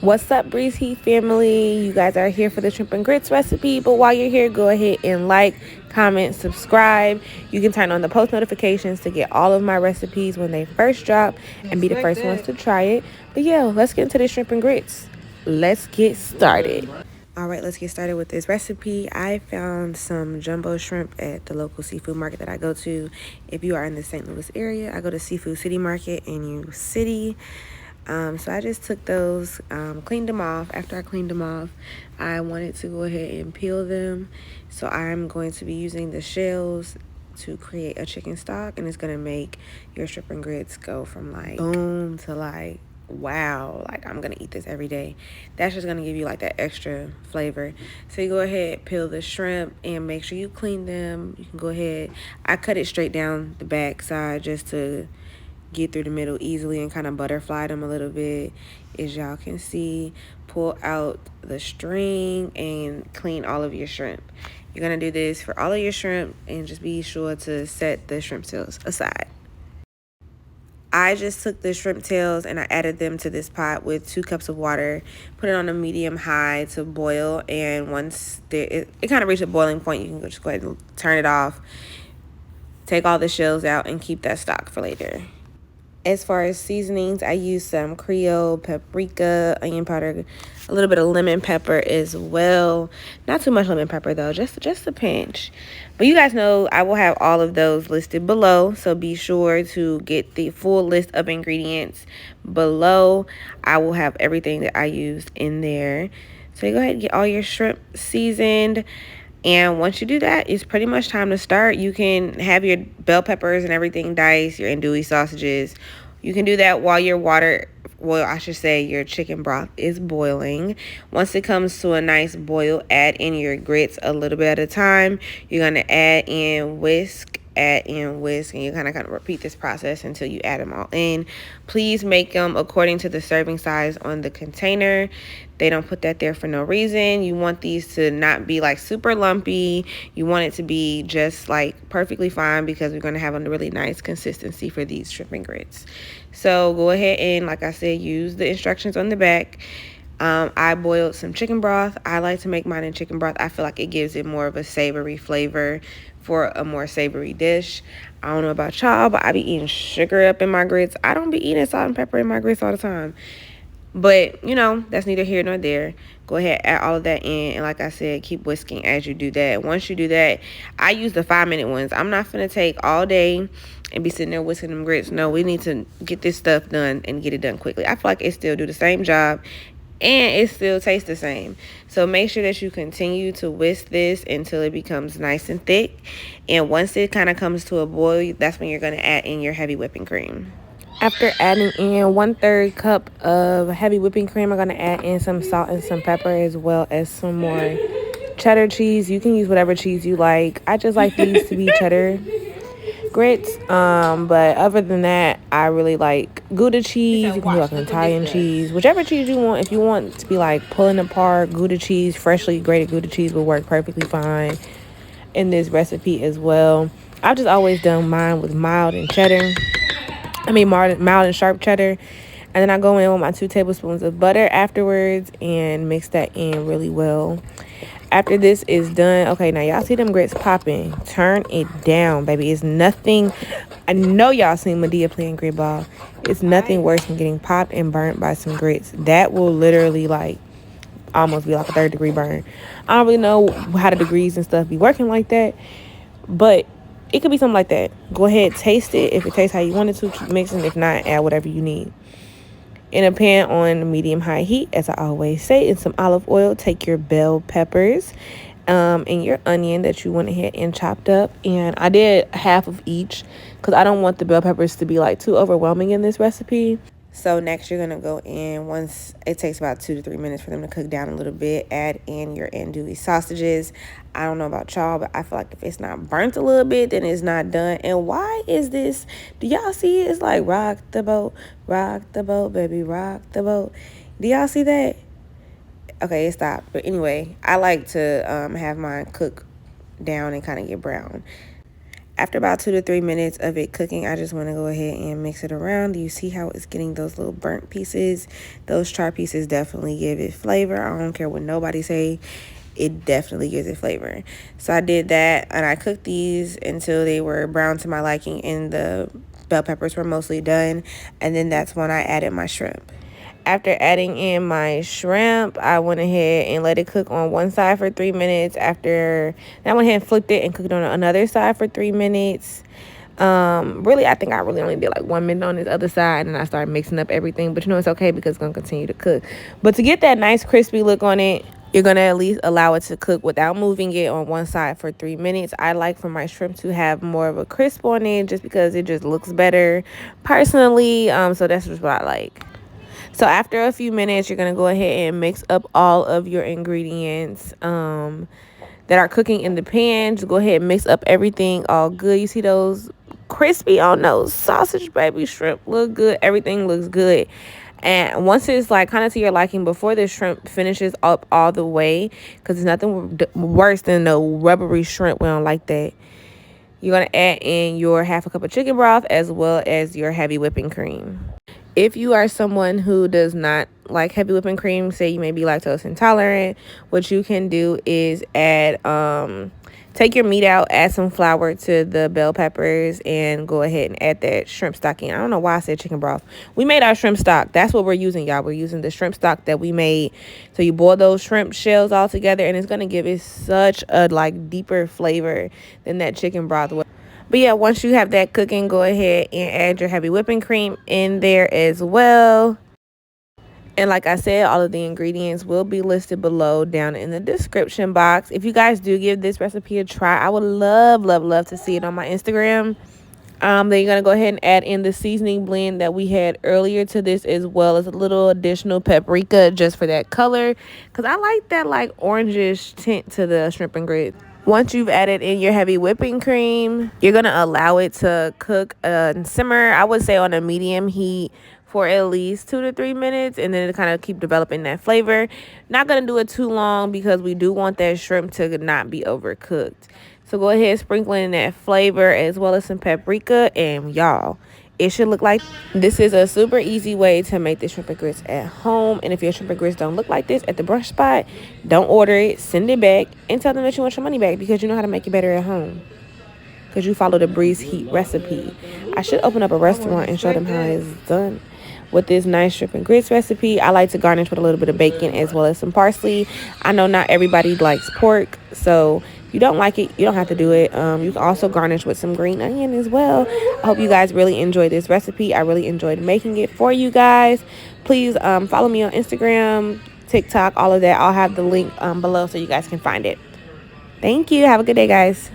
What's up, Breeze Heat family? You guys are here for the shrimp and grits recipe, but while you're here, go ahead and like, comment, subscribe. You can turn on the post notifications to get all of my recipes when they first drop and be the first ones to try it. But yeah, let's get into the shrimp and grits. Let's get started. All right, let's get started with this recipe. I found some jumbo shrimp at the local seafood market that I go to. If you are in the St. Louis area, I go to Seafood City Market in New City. So I just took those, cleaned them off. After I cleaned them off, I wanted to go ahead and peel them. So I'm going to be using the shells to create a chicken stock, and it's going to make your shrimp and grits go from like boom to like wow, like I'm gonna eat this every day. That's just gonna give you like that extra flavor. So you go ahead, peel the shrimp, and make sure you clean them. You can go ahead, I cut it straight down the back side just to get through the middle easily and kind of butterfly them a little bit. As y'all can see, pull out the string and clean all of your shrimp. You're gonna do this for all of your shrimp, and just be sure to set the shrimp tails aside. I just took the shrimp tails and I added them to this pot with 2 cups of water, put it on a medium high to boil, and once it kind of reached a boiling point, you can just go ahead and turn it off, take all the shells out, and keep that stock for later. As far as seasonings, I use some Creole, paprika, onion powder, a little bit of lemon pepper as well. Not too much lemon pepper though, just a pinch. But you guys know I will have all of those listed below, so be sure to get the full list of ingredients below. I will have everything that I used in there. So you go ahead and get all your shrimp seasoned. And once you do that, it's pretty much time to start. You can have your bell peppers and everything diced, your andouille sausages. You can do that while your your chicken broth is boiling. Once it comes to a nice boil, add in your grits a little bit at a time. You're going to add in whisk, and you kind of repeat this process until you add them all in. Please make them according to the serving size on the container. They don't put that there for no reason. You want these to not be like super lumpy. You want it to be just like perfectly fine, because we're going to have a really nice consistency for these shrimp and grits. So go ahead and, like I said, use the instructions on the back. I boiled some chicken broth. I like to make mine in chicken broth. I feel like it gives it more of a savory flavor for a more savory dish. I don't know about y'all, but I be eating sugar up in my grits. I don't be eating salt and pepper in my grits all the time. But, you know, that's neither here nor there. Go ahead, add all of that in. And like I said, keep whisking as you do that. Once you do that, I use the 5-minute ones. I'm not going to take all day and be sitting there whisking them grits. No, we need to get this stuff done and get it done quickly. I feel like it still do the same job, and it still tastes the same. So make sure that you continue to whisk this until it becomes nice and thick. And once it kind of comes to a boil, that's when you're going to add in your heavy whipping cream. After adding in 1/3 cup of heavy whipping cream, I'm going to add in some salt and some pepper, as well as some more cheddar cheese. You can use whatever cheese you like. I just like these to be cheddar grits. But other than that, I really like Gouda cheese. You can do like an Italian cheese, whichever cheese you want. If you want it to be like pulling apart, Gouda cheese, freshly grated Gouda cheese will work perfectly fine in this recipe as well. I've just always done mine with mild and sharp cheddar. And then I go in with my 2 tablespoons of butter afterwards and mix that in really well. After this is done, okay, now y'all see them grits popping. Turn it down, baby. It's nothing. I know y'all seen Medea playing grit ball. It's nothing worse than getting popped and burnt by some grits. That will literally like almost be like a 3rd-degree burn. I don't really know how the degrees and stuff be working like that, but it could be something like that. Go ahead, taste it. If it tastes how you want it to, keep mixing. If not, add whatever you need. In a pan on medium-high heat, as I always say, in some olive oil, take your bell peppers and your onion that you went ahead and chopped up. And I did half of each because I don't want the bell peppers to be like too overwhelming in this recipe. So next you're going to go in, once it takes about 2 to 3 minutes for them to cook down a little bit, add in your andouille sausages. I don't know about y'all, but I feel like if it's not burnt a little bit, then it's not done. And why is this? Do y'all see it? It's like rock the boat, baby, rock the boat. Do y'all see that? Okay, it stopped. But anyway, I like to have mine cook down and kind of get brown. After about 2 to 3 minutes of it cooking, I just want to go ahead and mix it around. Do you see how it's getting those little burnt pieces? Those char pieces definitely give it flavor. I don't care what nobody say. It definitely gives it flavor. So I did that, and I cooked these until they were brown to my liking and the bell peppers were mostly done. And then that's when I added my shrimp. After adding in my shrimp, I went ahead and let it cook on one side for 3 minutes. Then I went ahead and flipped it and cooked on another side for 3 minutes. Really, I think I really only did like 1 minute on this other side, and I started mixing up everything. But you know, it's okay because it's going to continue to cook. But to get that nice crispy look on it, you're going to at least allow it to cook without moving it on one side for 3 minutes. I like for my shrimp to have more of a crisp on it just because it just looks better personally. So that's just what I like. So after a few minutes, you're going to go ahead and mix up all of your ingredients that are cooking in the pan. Just go ahead and mix up everything all good. You see those crispy on those sausage baby shrimp look good. Everything looks good. And once it's like kind of to your liking, before the shrimp finishes up all the way, because there's nothing worse than the rubbery shrimp. We don't like that. You're going to add in your half a cup of chicken broth as well as your heavy whipping cream. If you are someone who does not like heavy whipping cream, say you may be lactose intolerant, what you can do is add, take your meat out, add some flour to the bell peppers, and go ahead and add that shrimp stock in. I don't know why I said chicken broth. We made our shrimp stock. That's what we're using, y'all. We're using the shrimp stock that we made. So you boil those shrimp shells all together, and it's going to give it such a like deeper flavor than that chicken broth would. But yeah, once you have that cooking, go ahead and add your heavy whipping cream in there as well. And like I said, all of the ingredients will be listed below down in the description box. If you guys do give this recipe a try, I would love, love, love to see it on my Instagram. Then you're going to go ahead and add in the seasoning blend that we had earlier to this, as well as a little additional paprika just for that color. Because I like that like orangish tint to the shrimp and grits. Once you've added in your heavy whipping cream, you're going to allow it to cook and simmer, I would say on a medium heat for at least 2 to 3 minutes, and then to kind of keep developing that flavor. Not going to do it too long because we do want that shrimp to not be overcooked. So go ahead, sprinkle in that flavor as well as some paprika, and y'all, it should look like this. Is a super easy way to make the shrimp and grits at home. And if your shrimp and grits don't look like this at the brunch spot, don't order it, send it back, and tell them that you want your money back because you know how to make it better at home. Because you follow the Breeze Heat recipe. I should open up a restaurant and show them how it's done. With this nice shrimp and grits recipe, I like to garnish with a little bit of bacon as well as some parsley. I know not everybody likes pork, so if you don't like it, you don't have to do it. You can also garnish with some green onion as well. I hope you guys really enjoyed this recipe. I really enjoyed making it for you guys. Please follow me on Instagram, TikTok, all of that. I'll have the link below so you guys can find it. Thank you. Have a good day, guys.